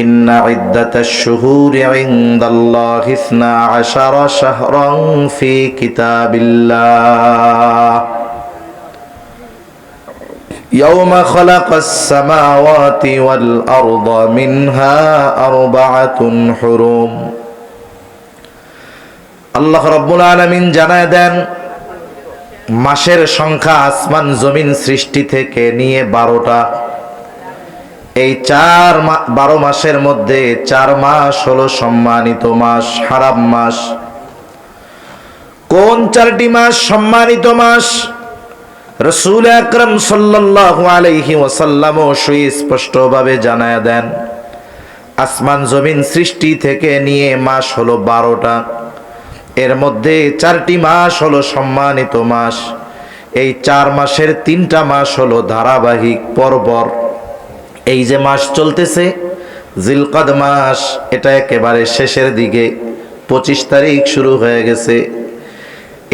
إن عدة الشهور عند الله 12 شهرا في كتاب الله يوم خلق السماوات والأرض منها 4 حرم আল্লাহ রাব্বুল আলামিন জানায় দেন মাসের সংখ্যা আসমান জমিন সৃষ্টি থেকে নিয়ে 12টা। এই 12 মাসের মধ্যে 4 মাস হলো সম্মানিত মাস, হারাম মাস। কোন 4টি মাস সম্মানিত মাস? রাসূল আকরাম সাল্লাল্লাহু আলাইহি ওয়াসাল্লাম সুস্পষ্টভাবে জানায়া দেন আসমান জমিন সৃষ্টি থেকে নিয়ে মাস হলো 12টা। এর মধ্যে 4টি মাস হলো সম্মানিত মাস। এই 4 মাসের 3টা মাস হলো ধারাবাহিক পরপর। এই যে মাস চলতেছে জিলকদ মাস, এটা একেবারে শেষের দিকে, 25 তারিখ শুরু হয়ে গেছে।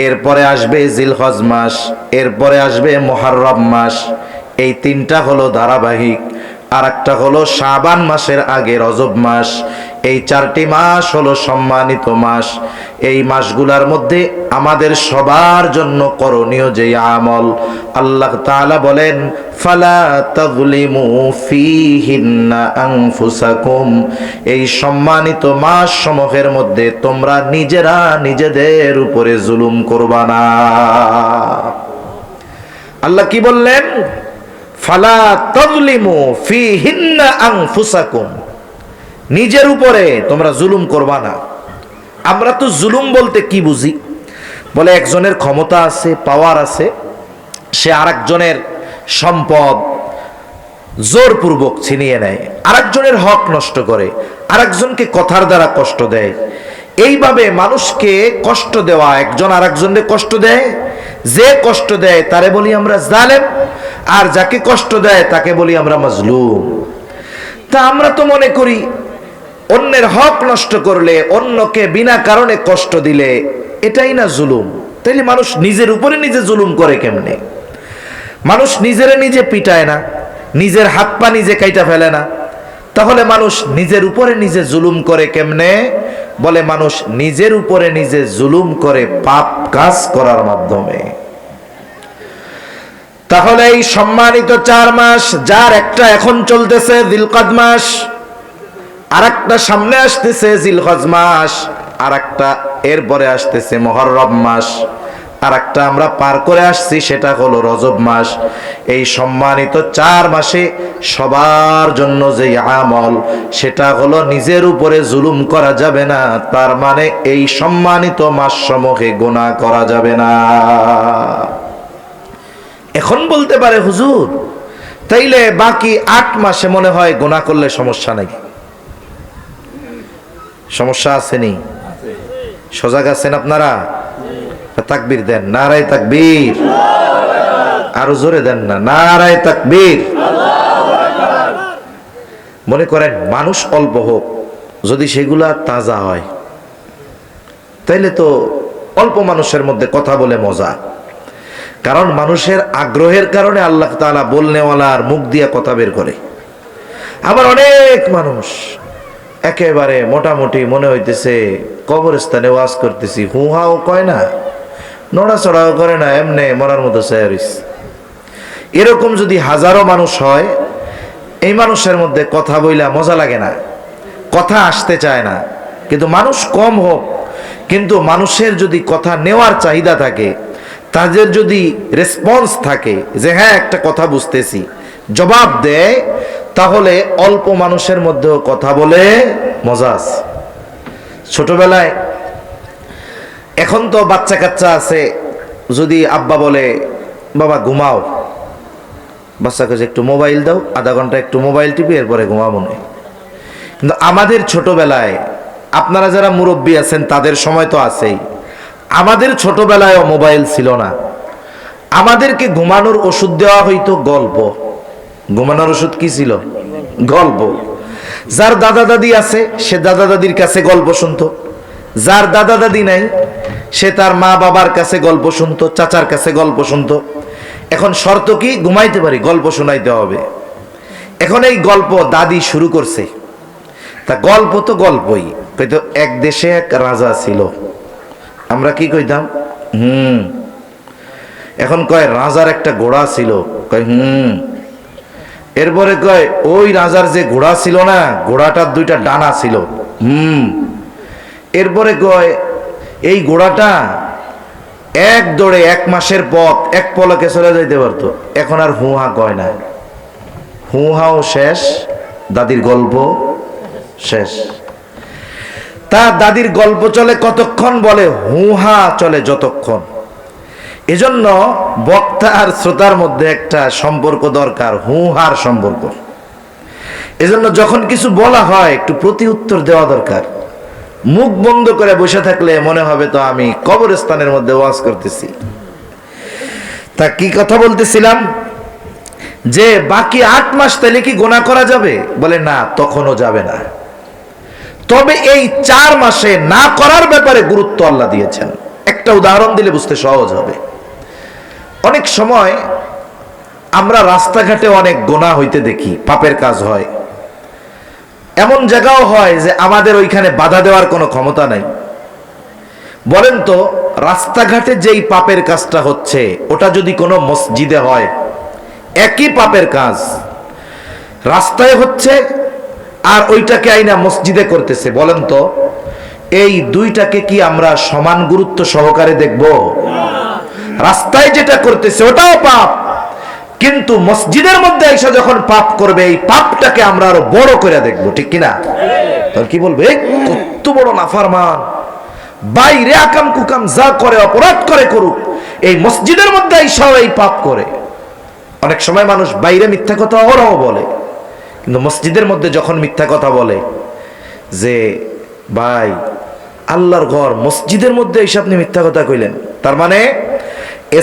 এরপরে আসবে জিলহজ মাস, এরপরে আসবে মুহররম মাস। এই 3টা হলো ধারাবাহিক। আর একটা হলো শাবান মাসের আগে রজব মাস। এই 4টি মাস হলো সম্মানিত মাস। এই মাসগুলার মধ্যে আমাদের সবার জন্য করণীয় যে আমল, আল্লাহ তাআলা বলেন ফালা তাযলিমু ফীহিন্না আনফুসাকুম, এই সম্মানিত মাস সমূহের মধ্যে তোমরা নিজেরা নিজেদের উপরে জুলুম করবা না। আল্লাহ কি বললেন? ফালা তাযলিমু ফীহিন্না আনফুসাকুম, নিজের উপরে তোমরা জুলুম করবা না। আমরা তো জুলুম বলতে কি বুঝি? বলে একজনের ক্ষমতা আছে, পাওয়ার আছে, সে আরেকজনের সম্পদ জোরপূর্বক ছিনিয়ে নেয়, আরেকজনের হক নষ্ট করে, আরেকজনকে কথার দ্বারা কষ্ট দেয়। এইভাবে মানুষকে কষ্ট দেওয়া, একজন আরেকজনকে কষ্ট দেয়, যে কষ্ট দেয় তারে বলি আমরা জালেম, আর যাকে কষ্ট দেয় তাকে বলি আমরা মাজলুম। তা আমরা তো মনে করি অন্যের হক নষ্ট করলে, অন্যকে বিনা কারণে কষ্ট দিলে এটাই না জুলুম। তাইলে মানুষ নিজের উপরে নিজে জুলুম করে কেমনে? মানুষ নিজেরে নিজে পিটায় না, নিজের হাত পা নিজে কাইটা ফেলে না, তাহলে মানুষ নিজের উপরে নিজে জুলুম করে কেমনে? বলে মানুষ নিজের উপরে নিজে জুলুম করে পাপ কাজ করার মাধ্যমে। তাহলে এই সম্মানিত 4 মাস, যার একটা এখন চলতেছে জিলকদ মাস, আরেকটা সামনে আসতেছে জিলহজ মাস, আরেকটা এরপরে আসতেছে মুহররম মাস, আরেকটা আমরা পার করে আসছি, সেটা হলো রজব মাস। এই সম্মানিত 4 মাসে সবার জন্য যে আমল, সেটা হলো নিজের উপরে জুলুম করা যাবে না। তার মানে এই সম্মানিত মাস সমূহে গুনাহ করা যাবে না। এখন বলতে পারে হুজুর, তাইলে বাকি 8 মাসে মনে হয় গুনাহ করলে সমস্যা নাই। সমস্যা আসেনি? সজাগ আছেন আপনারা? তাকবীর দেন, নারায়ে তাকবীর। আরো জোরে দেন না, নারায়ে তাকবীর। মনে করেন মানুষ অল্প হোক, যদি সেগুলা তাজা হয় তাইলে তো অল্প মানুষের মধ্যে কথা বলে মজা। কারণ মানুষের আগ্রহের কারণে আল্লাহ তাআলা বলনেওয়ালার মুখ দিয়া কথা বের করে। আবার অনেক মানুষ একেবারে মোটামুটি মনে হইতেছে কবরস্থানে ওয়াজ করতেছি, হুহাও কয় না, নড়াচড়াও করে না, এমনি মরার মতো সায়ারিস। এরকম যদি হাজারো মানুষ হয়, এই মানুষের মধ্যে কথা বইলা মজা লাগে না, কথা আসতে চায় না। কিন্তু মানুষ কম হোক, কিন্তু মানুষের যদি কথা নেওয়ার চাহিদা থাকে, তাদের যদি রেসপন্স থাকে যে হ্যাঁ একটা কথা বুঝতেছি, জবাব দেয়, তাহলে অল্প মানুষের মধ্যেও কথা বলে মজা আছে। ছোটবেলায়, এখন তো বাচ্চা কাচ্চা আছে, যদি আব্বা বলে বাবা ঘুমাও, বাচ্চাকে যে একটু মোবাইল দাও, আধা ঘন্টা একটু মোবাইল টিপি, এরপরে ঘুমাবো না। কিন্তু আমাদের ছোটবেলায়, আপনারা যারা মুরব্বী আছেন তাদের সময় তো আছেই, আমাদের ছোটবেলায়ও মোবাইল ছিল না। আমাদেরকে ঘুমানোর ওষুধ দেওয়া হইতো গল্প। ঘুমানোর ওষুধ কি ছিল? গল্প। যার দাদা দাদি আছে সে দাদা দাদির কাছে গল্প শুনতো, যার দাদা দাদি নাই সে তার মা বাবার কাছে গল্প শুনতো, চাচার কাছে গল্প শুনতো। এখন শর্ত কি? ঘুমাইতে পারি, গল্প শোনাইতে হবে। এখন এই গল্প দাদি শুরু করছে, তা গল্প তো গল্পই, কইতো এক দেশে এক রাজা ছিল। আমরা কি কইতাম? এখন কয় রাজার একটা ঘোড়া ছিল, কয় এরপরে কয় ওই রাজার যে ঘোড়া ছিল না, ঘোড়াটার দুইটা ডানা ছিল। এরপরে কয় এই ঘোড়াটা এক দৌড়ে 1 মাসের পথ এক পলকে চলে যাইতে পারতো। এখন আর হুহা কয় না, হুহাও শেষ, দাদির গল্প শেষ। তার দাদির গল্প চলে কতক্ষণ? বলে হুহা চলে যতক্ষণ। এজন্য বক্তা আর শ্রোতার মধ্যে একটা সম্পর্ক দরকার, হুহার সম্পর্ক। এজন্য যখন কিছু বলা হয় একটু প্রতি উত্তর দেওয়া দরকার। মুখ বন্ধ করে বসে থাকলে মনে হবে তো আমি কবরস্থানের মধ্যে ওয়াজ করতেছি। তা কি কথা বলতেছিলাম, যে বাকি 8 মাস তাহলে কি গোনা করা যাবে? বলে না, তখনও যাবে না। তবে এই 4 মাসে না করার ব্যাপারে গুরুত্ব আল্লাহ দিয়েছেন। একটা উদাহরণ দিলে বুঝতে সহজ হবে। অনেক সময় আমরা রাস্তাঘাটে অনেক গোনা হইতে দেখি, পাপের কাজ হয়। এমন জায়গাও হয় যে আমাদের ওইখানে বাধা দেওয়ার কোনো ক্ষমতা নাই। বলেন তো, রাস্তাঘাটে যেই পাপের কাজটা হচ্ছে ওটা যদি কোনো মসজিদে হয়, একই পাপের কাজ রাস্তায় হচ্ছে আর ওইটাকে আইনা মসজিদে করতেছে, বলেন তো এই দুইটাকে কি আমরা সমান গুরুত্ব সহকারে দেখব? রাস্তায় যেটা করতেছে ওটাও পাপ, কিন্তু মসজিদের মধ্যে এসে যখন পাপ করবে এই পাপটাকে আমরা আরো বড় করে দেখব, ঠিক কিনা? তোর কি বলবে, কত বড় নাফরমান, বাইরে আকাম কুকাম যা করে অপরাধ করে করুক, এই মসজিদের মধ্যে এসেও এই পাপ করে। অনেক সময় মানুষ বাইরে মিথ্যা কথা ওরাও বলে, কিন্তু মসজিদের মধ্যে যখন মিথ্যা কথা বলে যে ভাই আল্লাহর ঘর, মসজিদের মধ্যে এসে আপনি মিথ্যা কথা কইলেন, তার মানে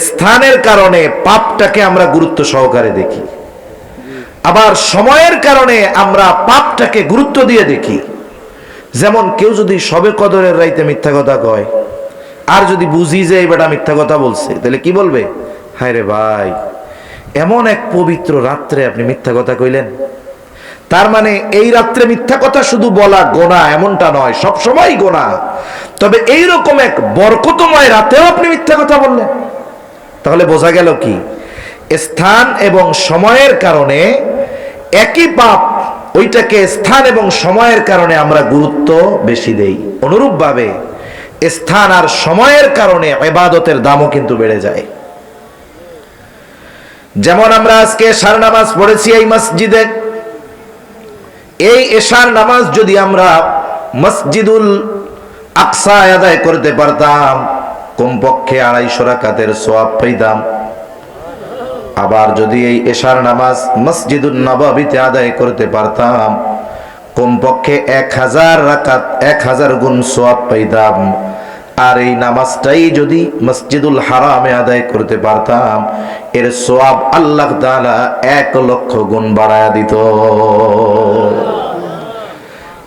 স্থানের কারণে পাপটাকে আমরা গুরুত্ব সহকারে দেখি, আবার সময়ের কারণে আমরা পাপটাকে গুরুত্ব দিয়ে দেখি। যেমন কেউ যদি শবে কদরের রাইতে মিথ্যা কথা কয়, আর যদি বুঝি যে এই বেটা মিথ্যা কথা বলছে, তাহলে কি বলবে? হায় রে ভাই, এমন এক পবিত্র রাত্রে আপনি মিথ্যা কথা কইলেন। তার মানে এই রাত্রে মিথ্যা কথা শুধু বলা গোনা এমনটা নয়, সব সময় গোনা। তবে এইরকম এক বরকতময় রাতেও আপনি মিথ্যা কথা বললেন। তাহলে বোঝা গেল কি, স্থান এবং সময়ের কারণে একই পাপ, ওইটাকে স্থান এবং সময়ের কারণে আমরা গুরুত্ব বেশি দেই। অনুরূপভাবে স্থান আর সময়ের কারণে ইবাদতের দামও কিন্তু বেড়ে যায়। যেমন আমরা আজকে এশার নামাজ পড়েছি এই মসজিদে, এই এশার নামাজ যদি আমরা মসজিদুল আকসায় আদায় করতে পারতাম, কমপক্ষে 250 রাকাতের সওয়াব পেতাম। আবার যদি এই এশার নামাজ মসজিদুন নববীতে আদায় করতে পারতাম, কমপক্ষে 1000 রাকাত 1000 গুণ সওয়াব পেতাম। আর এই নামাজটাই যদি মসজিদুল হারামে আদায় করতে পারতাম, এর সওয়াব আল্লাহ তাআলা 1,00,000 গুণ বাড়ায়া দিত।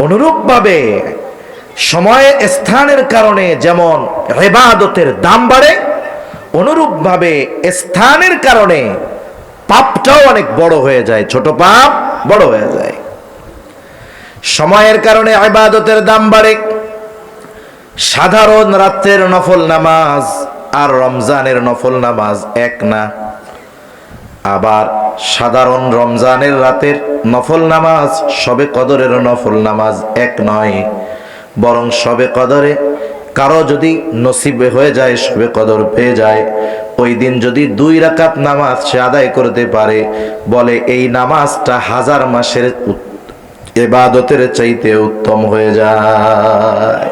অনুরূপভাবে সময় স্থানের কারণে যেমন ইবাদতের দাম বাড়ে, অনুরূপভাবে স্থানের কারণে পাপটাও অনেক বড় হয়ে যায়, ছোট পাপ বড় হয়ে যায়। সময়ের কারণে ইবাদতের দাম বাড়ে। সাধারণ রাতের নফল নামাজ আর রমজানের নফল নামাজ এক না। আবার সাধারণ রমজানের রাতের নফল নামাজ শবে কদরের নফল নামাজ এক নয়, বরং শবে কদরে কারো যদি নসিবে হয়ে যায়, শবে কদর পেয়ে যায়, ওই দিন যদি 2 রাকাত নামাজ সে আদায় করতে পারে, বলে এই নামাজটা 1000 মাসের ইবাদতের চাইতে উত্তম হয়ে যায়।